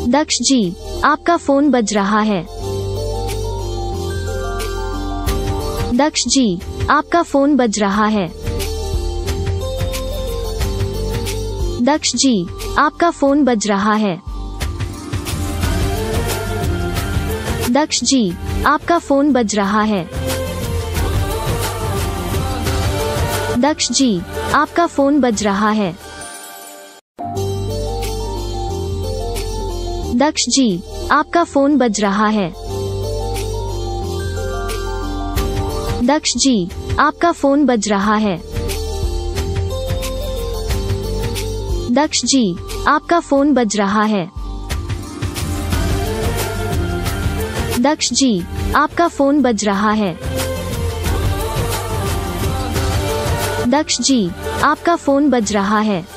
दक्ष जी, आपका फोन बज रहा है। दक्ष जी, आपका फोन बज रहा है। दक्ष जी, आपका फोन बज रहा है। दक्ष जी, आपका फोन बज रहा है। दक्ष जी, आपका फोन बज रहा है। दक्ष जी, आपका फोन बज रहा है। दक्ष जी, आपका फोन बज रहा है। दक्ष जी, आपका फोन बज रहा है। दक्ष जी, आपका फोन बज रहा है। दक्ष जी, आपका फोन बज रहा है।